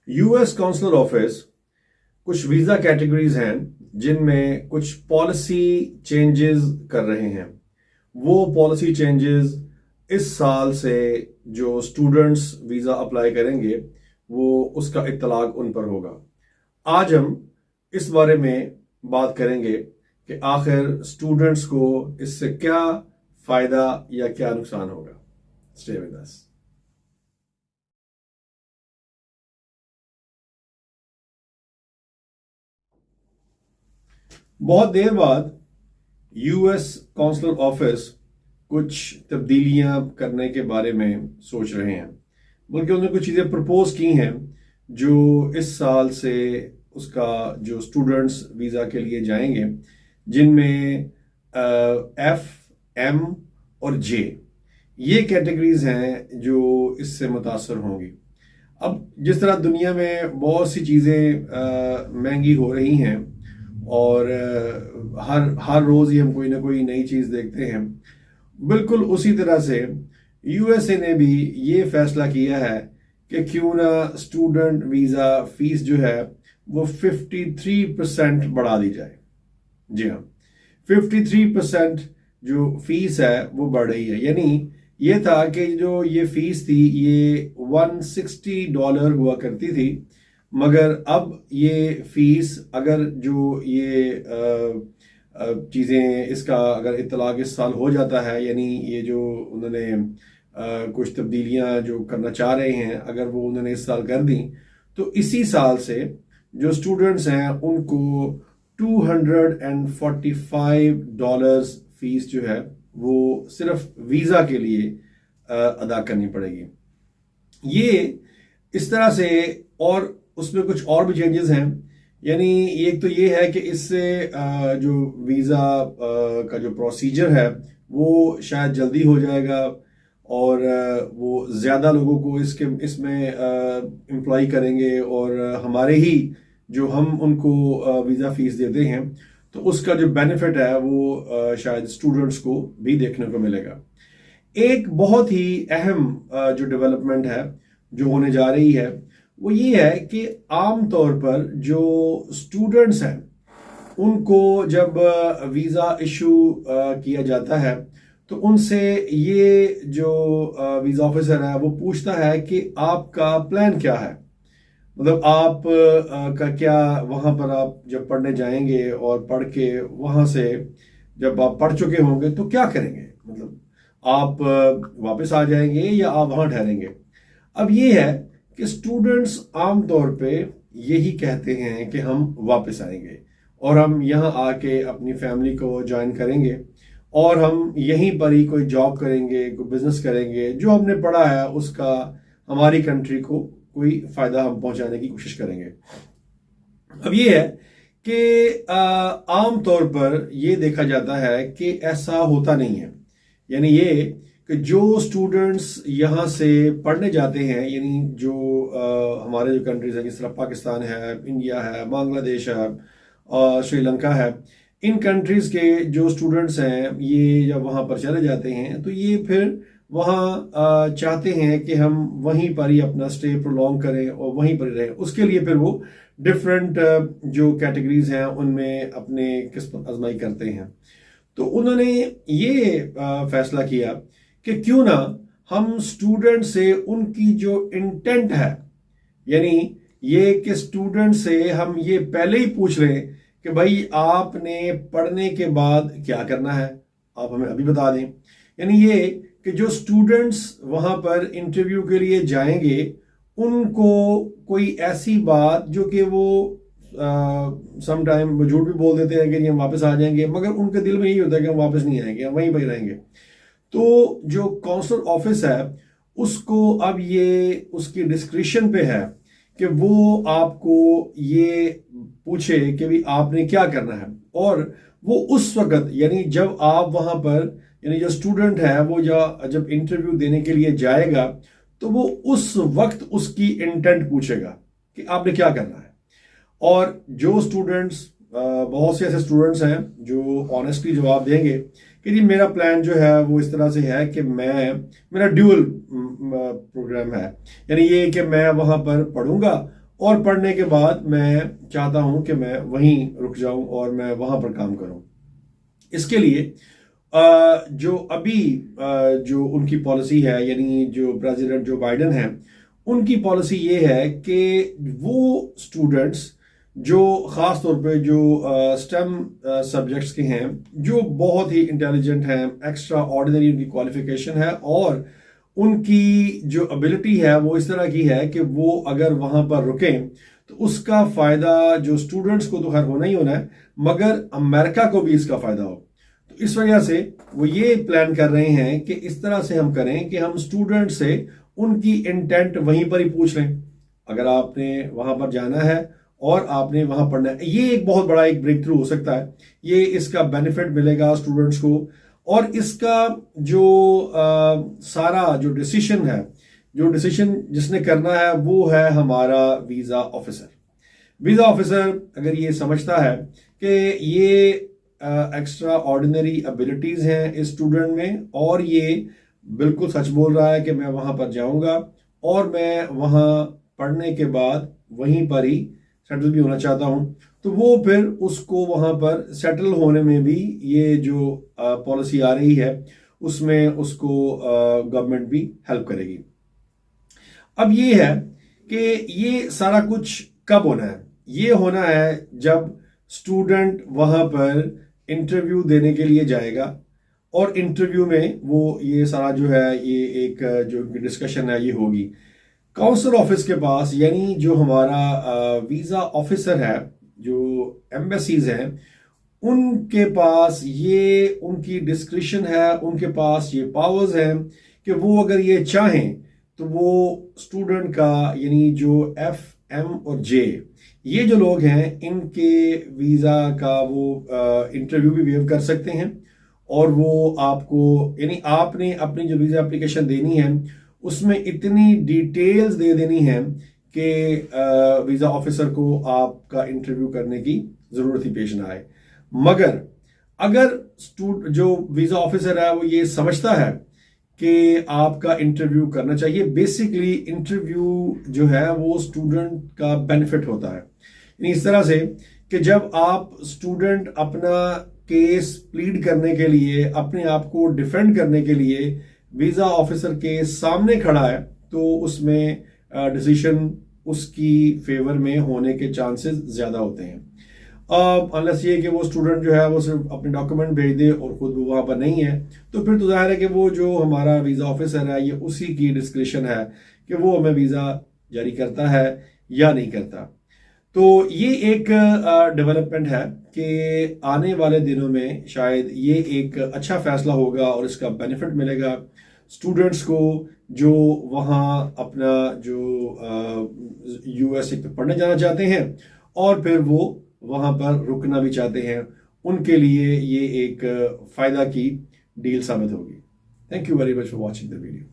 US counsellor office कुछ visa categories हैं जिनमें कुछ पॉलिसी चेंजेस कर रहे हैं। वो पॉलिसी चेंजेस इस साल से जो स्टूडेंट्स वीजा अप्लाई करेंगे वो उसका इत्तलाक उन पर होगा। आज हम इस बारे में बात करेंगे कि आखिर स्टूडेंट्स को इससे क्या फायदा या क्या नुकसान होगा। Stay with us. बहुत देर बाद यूएस काउंसलर ऑफिस कुछ तब्दीलियां करने के बारे में सोच रहे हैं, बल्कि उन्होंने कुछ चीज़ें प्रपोज की हैं जो इस साल से उसका जो स्टूडेंट्स वीज़ा के लिए जाएंगे, जिनमें एफ, एम और जे ये कैटेगरीज हैं जो इससे मुतासर होंगी। अब जिस तरह दुनिया में बहुत सी चीज़ें महंगी हो रही हैं और हर हर रोज़ ही हम कोई ना कोई नई चीज़ देखते हैं, बिल्कुल उसी तरह से यूएसए ने भी ये फैसला किया है कि क्यों ना स्टूडेंट वीज़ा फीस जो है वो 53% बढ़ा दी जाए। जी हाँ, 53% जो फीस है वो बढ़ रही है। यानी ये था कि जो ये फीस थी ये $160 हुआ करती थी, मगर अब ये फीस अगर जो ये चीज़ें इसका अगर इत्तलाक इस साल हो जाता है, यानी ये जो उन्होंने कुछ तब्दीलियां जो करना चाह रहे हैं अगर वो उन्होंने इस साल कर दी, तो इसी साल से जो स्टूडेंट्स हैं उनको $245 फीस जो है वो सिर्फ वीज़ा के लिए अदा करनी पड़ेगी। ये इस तरह से, और उसमें कुछ और भी चेंजेस हैं। यानी एक तो ये है कि इससे जो वीज़ा का जो प्रोसीजर है वो शायद जल्दी हो जाएगा और वो ज़्यादा लोगों को इसमें एम्प्लॉय करेंगे और हमारे ही जो हम उनको वीज़ा फीस देते हैं तो उसका जो बेनिफिट है वो शायद स्टूडेंट्स को भी देखने को मिलेगा। एक बहुत ही अहम जो डेवलपमेंट है जो होने जा रही है वो ये है कि आम तौर पर जो स्टूडेंट्स हैं उनको जब वीज़ा इशू किया जाता है तो उनसे ये जो वीज़ा ऑफिसर है वो पूछता है कि आपका प्लान क्या है, मतलब आप का क्या वहाँ पर आप जब पढ़ने जाएंगे और पढ़ के वहाँ से जब आप पढ़ चुके होंगे तो क्या करेंगे, मतलब आप वापस आ जाएंगे या आप वहाँ ठहरेंगे। अब ये है कि स्टूडेंट्स आमतौर पे यही कहते हैं कि हम वापस आएंगे और हम यहाँ आके अपनी फैमिली को ज्वाइन करेंगे और हम यहीं पर ही कोई जॉब करेंगे, कोई बिजनेस करेंगे, जो हमने पढ़ा है उसका हमारी कंट्री को कोई फायदा हम पहुंचाने की कोशिश करेंगे। अब ये है कि आम तौर पर ये देखा जाता है कि ऐसा होता नहीं है। यानी ये कि जो स्टूडेंट्स यहाँ से पढ़ने जाते हैं, यानी जो हमारे जो कंट्रीज हैं जिस तरह पाकिस्तान है, इंडिया है, बांग्लादेश है और श्रीलंका है, इन कंट्रीज के जो स्टूडेंट्स हैं ये जब वहाँ पर चले जाते हैं तो ये फिर वहाँ चाहते हैं कि हम वहीं पर ही अपना स्टे प्रोलॉन्ग करें और वहीं पर ही रहें। उसके लिए फिर वो डिफरेंट जो कैटेगरीज हैं उनमें अपने किस्मत आजमाई करते हैं। तो उन्होंने ये फैसला किया कि क्यों ना हम स्टूडेंट से उनकी जो इंटेंट है, यानी ये कि स्टूडेंट से हम ये पहले ही पूछ लें कि भाई आपने पढ़ने के बाद क्या करना है, आप हमें अभी बता दें। यानी ये कि जो स्टूडेंट्स वहां पर इंटरव्यू के लिए जाएंगे उनको कोई ऐसी बात जो कि वो सम टाइम झूठ भी बोल देते हैं कि हम वापस आ जाएंगे, मगर उनके दिल में यही होता है कि हम वापस नहीं आएंगे, हम वहीं पर रहेंगे। तो जो काउंसलर ऑफिस है उसको अब ये उसकी डिस्क्रिप्शन पे है कि वो आपको ये पूछे कि भी आपने क्या करना है, और वो उस वक्त यानी जब आप वहां पर यानी जो स्टूडेंट है वो जब इंटरव्यू देने के लिए जाएगा तो वो उस वक्त उसकी इंटेंट पूछेगा कि आपने क्या करना है। और जो स्टूडेंट्स बहुत से ऐसे स्टूडेंट्स हैं जो ऑनेस्टली जवाब देंगे कि जी मेरा प्लान जो है वो इस तरह से है कि मेरा ड्यूअल प्रोग्राम है, यानी ये कि मैं वहां पर पढ़ूंगा और पढ़ने के बाद मैं चाहता हूं कि मैं वहीं रुक जाऊं और मैं वहां पर काम करूं। इसके लिए जो अभी जो उनकी पॉलिसी है, यानी जो प्रेसिडेंट जो बाइडेन है, उनकी पॉलिसी ये है कि वो स्टूडेंट्स जो ख़ास तौर पे जो स्टेम सब्जेक्ट्स के हैं, जो बहुत ही इंटेलिजेंट हैं, एक्स्ट्रा ऑर्डिनरी उनकी क्वालिफिकेशन है और उनकी जो एबिलिटी है वो इस तरह की है कि वो अगर वहां पर रुकें तो उसका फ़ायदा जो स्टूडेंट्स को तो खैर होना ही होना है, मगर अमेरिका को भी इसका फ़ायदा हो। तो इस वजह से वो ये प्लान कर रहे हैं कि इस तरह से हम करें कि हम स्टूडेंट से उनकी इंटेंट वहीं पर ही पूछ लें। अगर आपने वहां पर जाना है और आपने वहां पढ़ना है, ये एक बहुत बड़ा एक ब्रेक थ्रू हो सकता है। ये इसका बेनिफिट मिलेगा स्टूडेंट्स को, और इसका जो सारा जो डिसीजन है, जो डिसीजन जिसने करना है वो है हमारा वीजा ऑफिसर। वीजा ऑफिसर अगर ये समझता है कि ये एक्स्ट्रा ऑर्डिनरी एबिलिटीज हैं इस स्टूडेंट में और ये बिल्कुल सच बोल रहा है कि मैं वहां पर जाऊंगा और मैं वहां पढ़ने के बाद वहीं पर ही सेटल भी होना चाहता हूं, तो वो फिर उसको वहां पर सेटल होने में भी ये जो पॉलिसी आ रही है उसमें उसको गवर्नमेंट भी हेल्प करेगी। अब ये है कि ये सारा कुछ कब होना है? ये होना है जब स्टूडेंट वहां पर इंटरव्यू देने के लिए जाएगा और इंटरव्यू में वो ये सारा जो है ये एक जो डिस्कशन है ये होगी काउंसिल ऑफिस के पास, यानी जो हमारा वीजा ऑफिसर है, जो एम्बेसीज हैं, उनके पास ये उनकी डिस्क्रिशन है, उनके पास ये पावर्स हैं कि वो अगर ये चाहें तो वो स्टूडेंट का, यानी जो FM और J, ये जो लोग हैं, इनके वीजा का वो इंटरव्यू भी वेव कर सकते हैं और वो आपको, यानी आपने अपनी जो वीजा एप्लीकेशन देनी है उसमें इतनी डिटेल्स दे देनी है कि वीजा ऑफिसर को आपका इंटरव्यू करने की जरूरत ही पेश ना आए। मगर अगर जो वीजा ऑफिसर है वो ये समझता है कि आपका इंटरव्यू करना चाहिए, बेसिकली इंटरव्यू जो है वो स्टूडेंट का बेनिफिट होता है। यानी इस तरह से कि जब आप स्टूडेंट अपना केस प्लीड करने के लिए, अपने आप को डिफेंड करने के लिए वीजा ऑफिसर के सामने खड़ा है, तो उसमें डिसीजन उसकी फेवर में होने के चांसेस ज्यादा होते हैं। अनलेस ये कि वो स्टूडेंट जो है वो सिर्फ अपने डॉक्यूमेंट भेज दे और खुद वो वहां पर नहीं है, तो फिर तो जाहिर है कि वो जो हमारा वीजा ऑफिसर है ये उसी की डिस्क्रिशन है कि वो हमें वीजा जारी करता है या नहीं करता। तो ये एक डेवलपमेंट है कि आने वाले दिनों में शायद ये एक अच्छा फैसला होगा और इसका बेनिफिट मिलेगा स्टूडेंट्स को जो वहाँ अपना जो USA पे पढ़ने जाना चाहते हैं और फिर वो वहाँ पर रुकना भी चाहते हैं, उनके लिए ये एक फायदा की डील साबित होगी। Thank you very much for watching the video.